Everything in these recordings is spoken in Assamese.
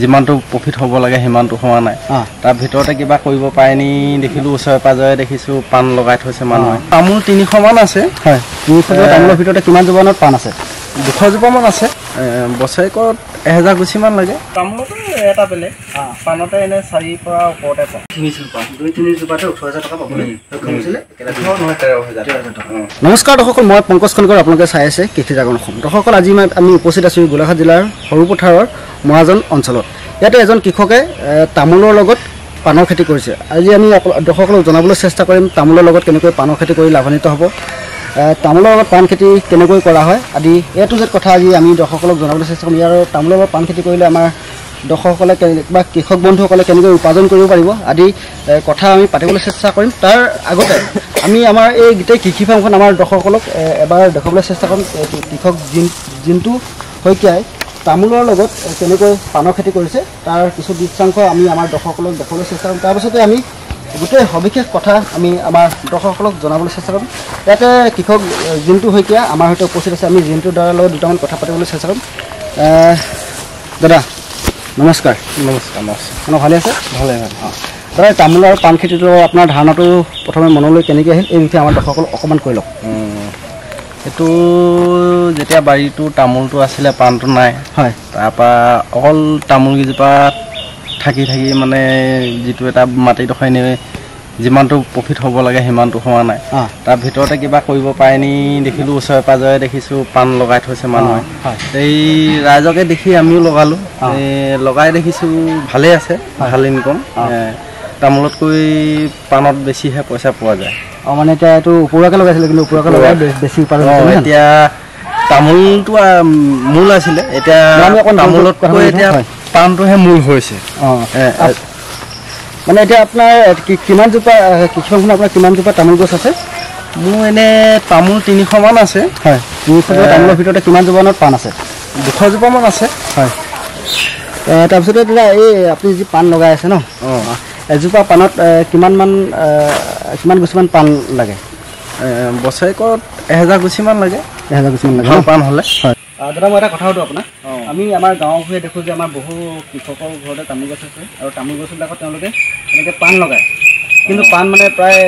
যিমানটো প্ৰফিট হ'ব লাগে সিমানটো হোৱা নাই তাৰ ভিতৰতে কিবা কৰিব পাৰে নি দেখিলোঁ ওচৰে পাজৰে দেখিছোঁ পাণ লগাই থৈছে মানুহে তামোল 300 মান আছে হয় 300 তামোলৰ ভিতৰতে কিমান জোপানত পাণ আছে 200 জোপামান আছে বছৰেকত 1000 গুছিমান লাগে তামোলতো এটা বেলেগ পাণতে এনে 4 পৰা ওপৰতে পায় 2-3 জোপাতে 18000 টকা পাবলৈ সক্ষম হৈছিলে নমস্কাৰ দৰ্শক মই পংকজ খনকৰ আপোনালোকে চাই আছে কৃষি জাগৰণ অসম দৰ্শক আজি আমি উপস্থিত আছোঁ গোলাঘাট জিলাৰ সৰুপথাৰৰ মহাজন অঞ্চলত ইয়াতে এজন কৃষকে তামোলৰ লগত পাণৰ খেতি কৰিছে আজি আমি দৰ্শকক জনাবলৈ চেষ্টা কৰিম তামোলৰ লগত কেনেকৈ পাণৰ খেতি কৰি লাভান্বিত হ'ব তামোলৰ লগত পাণ খেতি কেনেকৈ কৰা হয় আদি এটো যে কথা আজি আমি দৰ্শকক জনাবলৈ চেষ্টা কৰিম ইয়াৰ তামোলৰ লগত পাণ খেতি কৰিলে আমাৰ দৰ্শকসকলে বা কৃষক বন্ধুসকলে কেনেকৈ উপাৰ্জন কৰিব পাৰিব আদি কথা আমি পাতিবলৈ চেষ্টা কৰিম তাৰ আগতে আমি আমাৰ এই গোটেই কৃষি ফাৰ্মখন আমাৰ দৰ্শকসকলক এবাৰ দেখাবলৈ চেষ্টা কৰিম কৃষক জিন্তু শইকীয়াই তামোলৰ লগত কেনেকৈ পাণৰ খেতি কৰিছে তাৰ কিছু দৃশ্যাংশ আমি আমাৰ দৰ্শকসকলক দেখাবলৈ চেষ্টা কৰিম তাৰপিছতে আমি গোটেই সবিশেষ কথা আমি আমাৰ দৰ্শকসকলক জনাবলৈ চেষ্টা কৰিম ইয়াতে কৃষক জিন্তু শইকীয়া আমাৰ সৈতে উপস্থিত আছে আমি জিন্তুৰ দ্বাৰা লগত দুটামান কথা পাতিবলৈ চেষ্টা কৰিম দাদা নমস্কাৰ মানে ভালে আছে ভালে দাদা তামোল আৰু পাণ খেতিটো আপোনাৰ ধাৰণাটো প্ৰথমে মনলৈ কেনেকৈ আহিল এই বিষয়ে আমাৰ দৰ্শকসকলক অকণমান কৈ লওক এইটো যেতিয়া বাৰীটো তামোলটো আছিলে পাণটো নাই হয় তাৰপৰা অকল তামোল কেইজোপা থাকি মানে যিটো এটা মাটিডোখৰ এনেই যিমানটো প্ৰফিট হ'ব লাগে সিমানটো হোৱা নাই তাৰ ভিতৰতে কিবা কৰিব পাৰে নি দেখিলোঁ ওচৰে পাজৰে দেখিছোঁ পাণ লগাই থৈছে মানুহে এই ৰাইজকে দেখি আমিও লগালোঁ লগাই দেখিছোঁ ভালেই আছে ভাল ইনকম তামোলতকৈ পাণত বেছিহে পইচা পোৱা যায় মানে এতিয়া এইটো ওপৰকে লগাইছিলে কিন্তু ওপৰকে লগাই বেছি উপাৰ্জন এতিয়া তামোলটো মূল আছিলে এতিয়া তামোলতকৈ এতিয়া পাণটোহে মূল হৈছে মানে এতিয়া আপোনাৰ কিমান জোপা কৃষকখন আপোনাৰ কিমান জোপা তামোল গছ আছে মোৰ এনে তামোল 300 মান আছে হয় 300 তামোলৰ ভিতৰতে কিমান জোপানত পাণ আছে 200 জোপামান আছে হয় তাৰপিছতে দাদা এই আপুনি যি পাণ লগাই আছে ন এজোপা পাণত কিমান গুছিমান পাণ লাগে বছৰেকত 1000 গুছিমান লাগে 1000 গুছিমান লাগে পাণ হ'লে হয় দাদা মই এটা কথা সুধোঁ আপোনাক আমি আমাৰ গাঁৱৰ ঘূৰি দেখোঁ যে আমাৰ বহু কৃষকৰ ঘৰতে তামোল গছ আছে আৰু তামোল গছবিলাকত তেওঁলোকে এনেকৈ পাণ লগায় কিন্তু পাণ মানে প্ৰায়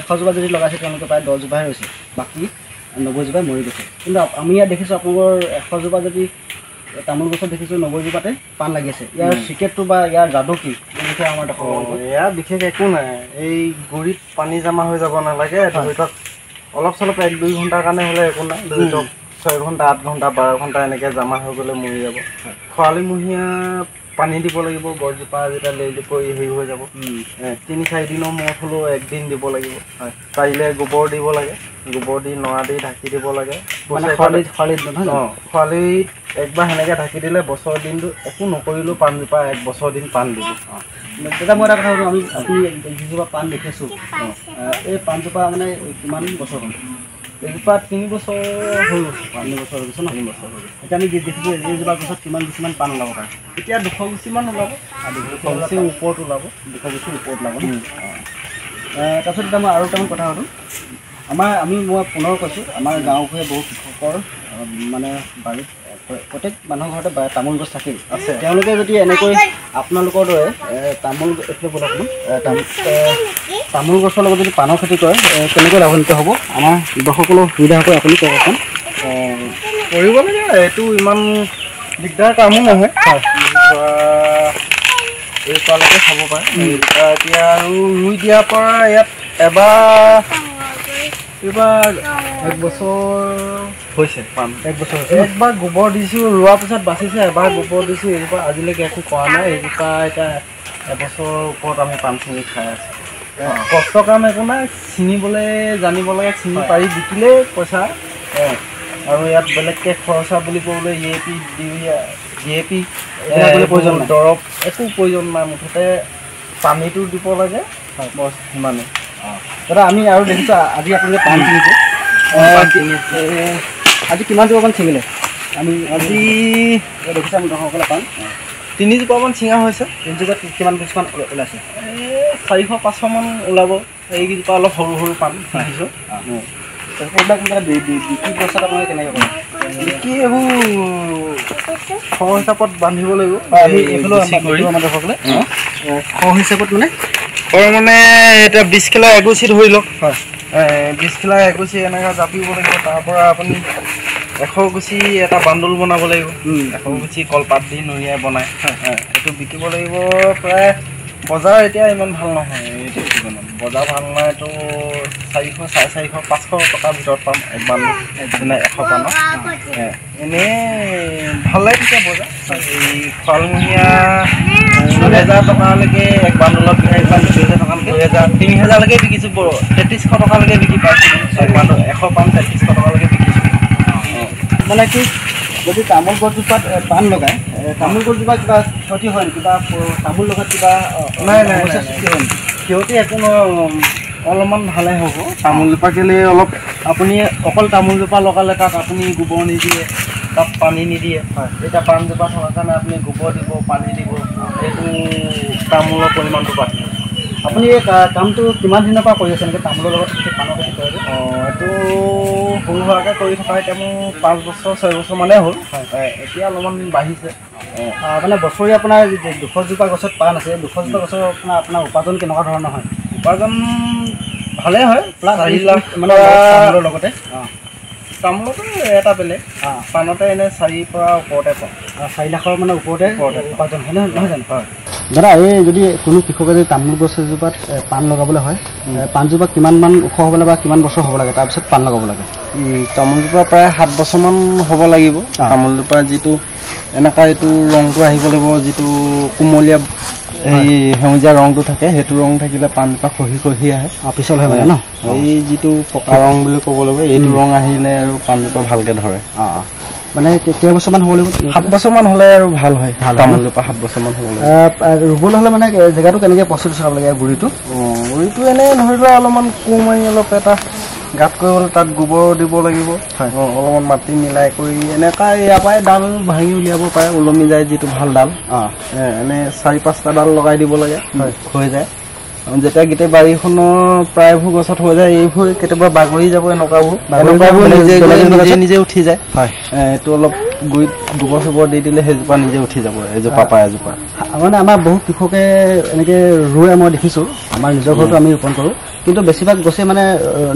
100 জোপা যদি লগাইছে তেওঁলোকে প্ৰায় 10 জোপাহে ৰৈছে বাকী 90 জোপাই মৰি গৈছে কিন্তু আমি ইয়াত দেখিছোঁ আপোনালোকৰ 100 জোপা যদি তামোল গছত দেখিছোঁ 90 জোপাতে পাণ লাগি আছে ইয়াৰ চিক্ৰেটটো বা ইয়াৰ যাদু কি এনেকৈ আমাৰ ইয়াৰ বিশেষ একো নাই এই গুৰিত পানী জমা হৈ যাব নালাগে ধৰি লওক অলপ চলপ 1-2 ঘণ্টাৰ কাৰণে হ'লে একো নাই ধৰি লওক 6 ঘণ্টা 8 ঘণ্টা 12 ঘণ্টা এনেকৈ জমা হৈ গ'লে মৰি যাব খৰালিমহীয়া পানী দিব লাগিব গছজোপা যেতিয়া লেলি পৰি হেৰি হৈ যাব 3-4 দিনৰ মূৰত হ'লেও 1 দিন দিব লাগিব পাৰিলে গোবৰ দিব লাগে গোবৰ দি নৰা দি ঢাকি দিব লাগে খৰালিত একবাৰ সেনেকৈ ঢাকি দিলে বছৰ দিনটো একো নকৰিলেও পাণজোপা 1 বছৰ দিন পাণ দিব তেতিয়া মই এটা কথা সুধোঁ আপুনি যিজোপা পাণ দেখিছোঁ এই পাণজোপা মানে কিমান বছৰ হ'ল এজোপা 3 বছৰ হৈ গৈছে 3 বছৰ হৈ গৈছে ন 3 বছৰ হৈ গৈছে এতিয়া আমি দেখিছোঁ এইজোপা গছত কিমান পাণ ওলাব পাৰে এতিয়া 200 গুছিমান ওলাব 200 গুছি ওপৰত ওলাব 200 গুছি ওপৰত ওলাব তাৰপিছত এতিয়া মই আৰু এটামান কথা সুধোঁ মই পুনৰ কৈছোঁ আমাৰ গাঁও ঘৰে বহু কৃষকৰ মানে বাৰীত প্ৰত্যেক মানুহৰ ঘৰতে তামোল গছ থাকেই আছে তেওঁলোকে যদি এনেকৈ আপোনালোকৰ দৰে তামোল গছৰ লগত যদি পাণৰ খেতি কৰে কেনেকৈ লাভান্বিত হ'ব আমাৰ দৰ্শকসকলৰ সুবিধা হ'ব আপুনি কওকচোন কৰিব লাগে এইটো ইমান দিগদাৰ কামো নহয় এই পালকে খাব পাৰে এতিয়া আৰু ৰুই দিয়াৰ পৰা ইয়াত এইবাৰ 1 বছৰ হৈছে পাণ 1 বছৰ হৈছে একবাৰ গোবৰ দিছোঁ ৰোৱাৰ পিছত বাচিছে এবাৰ গোবৰ দিছোঁ এইজোপা আজিলৈকে একো কৰা নাই এইজোপা এতিয়া 1 বছৰৰ ওপৰত আমি পাণ ছিঙি খাই আছোঁ কষ্টৰ কাম একো নাই ছিঙিবলৈ জানিব লাগে ছিঙি পাৰি বিকিলেই পইচা আৰু ইয়াত বেলেগকৈ খৰচা বুলি ক'বলৈ DAP প্ৰয়োজন দৰৱ একো প্ৰয়োজন নাই মুঠতে পানীটো দিব লাগে বছ সিমানেই দাদা আমি আৰু দেখিছোঁ আজি আপোনালোকে পাণ ছিঙিছে আজি কিমান জোপামান ছিঙিলে আমি আজি দেখিছোঁ আমি দৰ্শকসকলে পাণ 3 জোপামান ছিঙা হৈছে 3 জোপাত কিমান কিছুমান ওলাইছে 400-500 মান ওলাব এইকেইজোপা অলপ সৰু পাণ দেখিছোঁ এইবিলাক বিক্ৰী ব্যৱস্থাটো আপোনালোকে কেনেকৈ কৰে কি এইবোৰ শ হিচাপত বান্ধিব লাগিব আমি এইফালে আমাৰ দৰ্শকলে শ হিচাপত মানে এতিয়া 20 কিলা এগুচি ধৰি লওক 20 কিলা এগুচি এনেকৈ জাপিব লাগিব তাৰ পৰা আপুনি 100 গুচি এটা বান্দুল বনাব লাগিব 100 গুচি কলপাত দি নৰিয়াই বনাই এইটো বিকিব লাগিব প্ৰায় বজাৰ এতিয়া ইমান ভাল নহয় এইটো চিজনত বজাৰ ভাল নহয় এইটো 400 450 500 টকাৰ ভিতৰত পাম এক বান্দুল 100 পানত এনেই ভালে থাকে বজাৰ এই ফলমূলীয়া 2000 টকালৈকে এক বান্দুলত 2000 টকালৈকে 3000 লৈকে বিকিছোঁ 3300 টকালৈকে বিকি পাইছোঁ এক বান্দুল 100 পাম 3300 টকালৈকে বিকিছোঁ মানে কি যদি তামোল গছজোপাত পাণ লগায় তামোল গছজোপা কিবা ক্ষতি হয় নেকি বা তামোল লগাত কিবা নাই ক্ষতি একো অলপমান ভালে হ'ব তামোলজোপা কেলে অলপ আপুনি অকল তামোলজোপা লগালে তাত আপুনি গোবৰ নিদিয়ে তাত পানী নিদিয়ে এতিয়া পাণজোপা থকাৰ কাৰণে আপুনি গোবৰ দিব পানী দিব এইটো তামোলৰ পৰিমাণটো বাঢ়িব আপুনি এই কামটো কিমান দিনৰ পৰা কৰি আছে এনেকৈ তামোলৰ লগত পাণৰ খেতি কৰে এইটো সৰু সুৰাকৈ কৰি থকা এতিয়া মোৰ 5 বছৰ 6 বছৰ মানে হ'ল এতিয়া অলপমান বাঢ়িছে মানে বছৰি আপোনাৰ 200জোপা গছত পাণ আছে 200জোপা গছৰ আপোনাৰ উপাৰ্জন কেনেকুৱা ধৰণৰ হয় উপাৰ্জন ভালেই হয় প্লাছ 4 লাখ মানে তামোলৰ লগতে তামোলতো এটা বেলেগ পাণতে এনেই 4ৰ পৰা ওপৰতে পাওঁ 4 লাখৰ মানে ওপৰতে উপাৰ্জন হয় নহয় জানো দাদা এই যদি কোনো কৃষকে যদি তামোল গছ এজোপাত পাণ লগাবলৈ হয় পাণজোপা কিমানমান ওখ হ'ব লাগে বা কিমান বছৰ হ'ব লাগে তাৰপিছত পাণ লগাব লাগে তামোলজোপা প্ৰায় 7 বছৰমান হ'ব লাগিব তামোলজোপা যিটো এনেকুৱা এইটো ৰংটো আহিব লাগিব যিটো কুমলীয়া এই সেউজীয়া ৰংটো থাকে সেইটো ৰং থাকিলে পাণজোপা খহি খহি আহে পিছল হয় মানে ন এই যিটো পকা ৰং বুলি ক'ব লাগিব এইটো ৰং আহিলে আৰু পাণজোপা ভালকৈ ধৰে মানে কেইবছৰমান হ'ব লাগিব 7 বছৰমান হ'লে আৰু ভাল হয় তামোলজোপা 7 বছৰমান হ'ব লাগিব ৰুবলৈ হ'লে মানে জেগাটো কেনেকৈ প্ৰস্তুত চাব লাগে গুৰিটো এনেই ধৰি লোৱা অলপমান কোৰ মাৰি অলপ এটা গাঁত কৰিবলৈ তাত গোবৰ দিব লাগিব অলপমান মাটি মিলাই কৰি এনেকুৱা ইয়াৰ পৰাই ডাল ভাঙি উলিয়াব পাৰে ওলমি যায় যিটো ভাল ডাল এনেই 4-5টা ডাল লগাই দিব লাগে হৈ যায় যেতিয়া গোটেই বাৰীখনৰ প্ৰায়বোৰ গছত হৈ যায় এইবোৰ কেতিয়াবা বাগৰি যাব এনেকুৱাবোৰ নিজে উঠি যায় এইটো অলপ গুৰিত গোবৰ চোবৰ দি দিলে সেইজোপা নিজে উঠি যাব এজোপা পৰা এজোপা মানে আমাৰ বহু কৃষকে এনেকৈ ৰুৱে মই দেখিছোঁ আমাৰ নিজৰ ঘৰতো আমি ৰোপণ কৰোঁ কিন্তু বেছিভাগ গছে মানে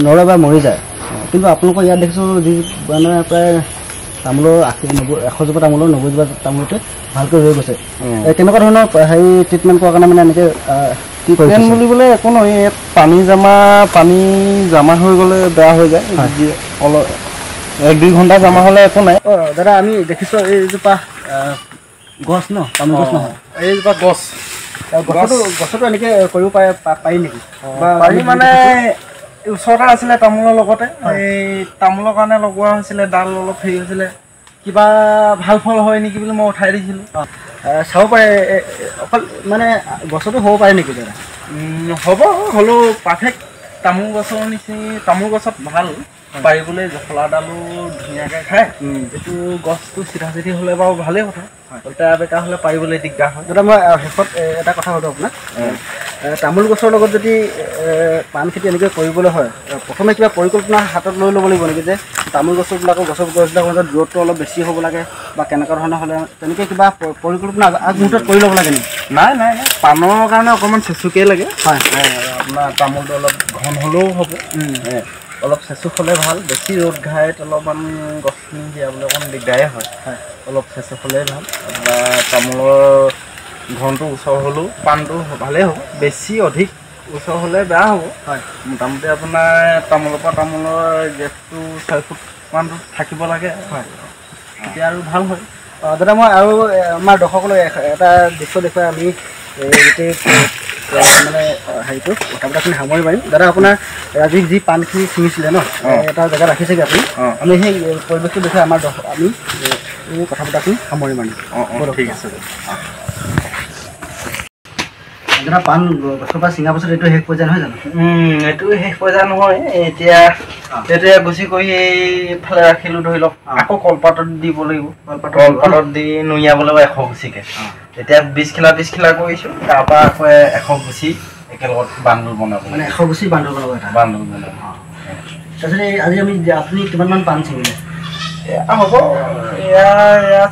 নৰয় বা মৰি যায় কিন্তু আপোনালোকৰ ইয়াত দেখিছোঁ যি মানে প্ৰায় তামোলৰ 100জোপা তামোলৰ 90জোপা তামোলতে ভালকৈ ৰৈ গৈছে কেনেকুৱা ধৰণৰ হেৰি ট্ৰিটমেণ্ট কৰাৰ কাৰণে মানে এনেকৈ কি কৰিছে বুলিবলৈ একো নহয় ইয়াত পানী জমা হৈ গ'লে বেয়া হৈ যায় অলপ 1-2 ঘণ্টা জমা হ'লে একো নাই দাদা আমি দেখিছোঁ এইজোপা গছ ন তামোল গছ নহয় এইজোপা গছ গছতো এনেকৈ কৰিব পাৰি নেকি পাৰি মানে ওচৰতে আছিলে তামোলৰ লগতে এই তামোলৰ কাৰণে লগোৱা হৈছিলে ডাল অলপ হেৰি হৈছিলে কিবা ভাল ফল হয় নেকি বুলি মই উঠাই দিছিলোঁ চাব পাৰে অকল মানে গছতো হ'ব পাৰে নেকি দাদা হ'ব হ'লেও পাৰফেক্ট তামোল গছৰ নিচিনা তামোল গছত ভাল পাৰিবলৈ জখলাডালো ধুনীয়াকৈ খায় এইটো গছটো চিধা চিধি হ'লে বাৰু ভালেই কথা উল্টা বেকা হ'লে পাৰিবলৈ দিগদাৰ হয় দাদা মই শেষত এটা কথা সুধোঁ আপোনাক তামোল গছৰ লগত যদি পাণ খেতি এনেকৈ কৰিবলৈ হয় প্ৰথমে কিবা পৰিকল্পনা হাতত লৈ ল'ব লাগিব নেকি যে তামোল গছবিলাকৰ গছবিলাকৰ মাজত দূৰত্বটো অলপ বেছি হ'ব লাগে বা কেনেকুৱা ধৰণৰ হ'লে তেনেকৈ কিবা পৰিকল্পনা আগমুহূৰ্তত কৰি ল'ব লাগে নেকি নাই পাণৰ কাৰণে অকণমান চেচুকেই লাগে আপোনাৰ তামোলটো অলপ ঘন হ'লেও হ'ব অলপ চেচুক হ'লে ভাল বেছি ৰ'দ ঘাইত অলপমান গছখিনি দিয়াবলৈ অকণমান দিগদাৰে হয় অলপ চেচুক হ'লেই ভাল বা তামোলৰ ঘনটো ওচৰ হ'লেও পাণটো ভালেই হ'ব বেছি অধিক ওচৰ হ'লে বেয়া হ'ব মোটামুটি আপোনাৰ তামোলৰ পৰা তামোলৰ গেপটো 6 ফুটমানটো থাকিব লাগে তেতিয়া আৰু ভাল হয় দাদা মই আৰু আমাৰ দৰ্শকলৈ এটা দৃশ্য দেখুৱাই আমি গোটেই মানে হেৰিটো কথাখিনি সামৰি পাৰিম দাদা আপোনাৰ আজি যি পাণখিনি ছিঙিছিলে ন এটা জেগাত ৰাখিছেগৈ আপুনি আমি সেই পৰিৱেশটো দেখুৱাই আমাৰ আমি এই কথা পতাখিনি সামৰি মাৰিম ঠিক আছে দাদা পাণ গছৰ পৰা ছিঙাৰ পাছত এইটো শেষ পৰ্যায় নহয় জানো এইটো শেষ পৰ্যায় নহয় এতিয়া গুচি কৰি এইফালে ৰাখিলোঁ ধৰি লওক আকৌ কলপাতত দিব লাগিব কলপাতত দি নুইয়াব লাগিব 100 গুচিকৈ এতিয়া 20 খিলা কৰিছোঁ তাৰপৰা আকৌ 100 গুচি একেলগত বান্দুল বনাব মানে 100 গুচি বান্দুল বনাব বান্দুল বনাব তাৰপিছত আজি আপুনি কিমানমান পাণ ছিঙিলে হ'ব এয়া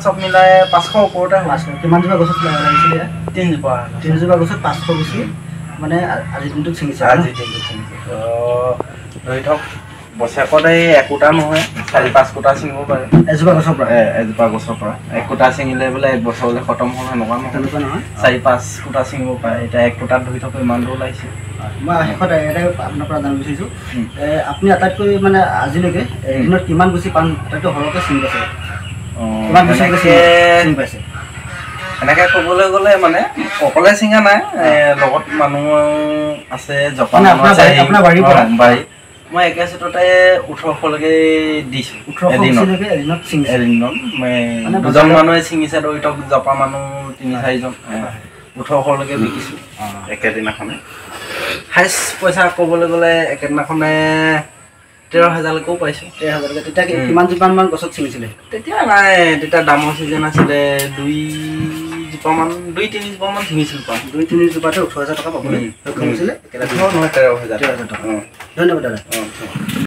চব মিলাই 500 ওপৰতে হ'ব। কিমানজোপা গছত লাগিছিলে? 3জোপা। 3জোপা গছত 500 গুচি মানে আজিৰ দিনটোত ছিঙিছে। আজিৰ দিনটোত ছিঙিছে। ধৰি থওক বছৰেকত এই একোটা নহয় 4-5 কোটা ছিঙিব পাৰে এজোপা গছৰ পৰা। এজোপা গছৰ পৰা 1 কোটা ছিঙিলে বোলে 1 বছৰলৈ খতম হ'ল সেনেকুৱা নহয়। 4-5 কোটা ছিঙিব পাৰে। এতিয়া 1 কোটাত ধৰি থওক ইমানটো ওলাইছে। মই শেষত এটাই আপোনাৰ পৰা জানিব বিচাৰিছোঁ, আপুনি আটাইতকৈ মানে আজিলৈকে এদিনত কিমান গুচি পাণ আটাইতকৈ সৰহকৈ ছিঙি পাইছে? কিমান গুচি ছিঙি পাইছে? এনেকৈ ক'বলৈ গ'লে মানে অকলে ছিঙা নাই, লগত মানুহ আছে জপা আপোনাৰ বাৰীৰ পৰা। মই একে চেটতে 1800লৈকে দিছোঁ। 1800লৈকে এদিনত ছিঙিছে? এদিনত মানে 2জন মানুহে ছিঙিছে, ধৰি থওক জপা মানুহ 3-4জন 1800লৈকে বিকিছোঁ একেদিনাখনে। হাইষ্ট পইচা ক'বলৈ গ'লে একেদিনাখনে 13,000লৈকেও পাইছোঁ। 13,000লৈকে। তেতিয়া কিমানজোপামান গছত ছিঙিছিলে? তেতিয়া নাই, তেতিয়া দামৰ ছিজন আছিলে। 2-3জোপামান ছিঙিছিলোঁ পাণ। 2-3 জোপাতে 18,000 টকা পাবলৈ সক্ষম হৈছিলে। নহয় 13,000 টকা। ধন্যবাদ দাদা।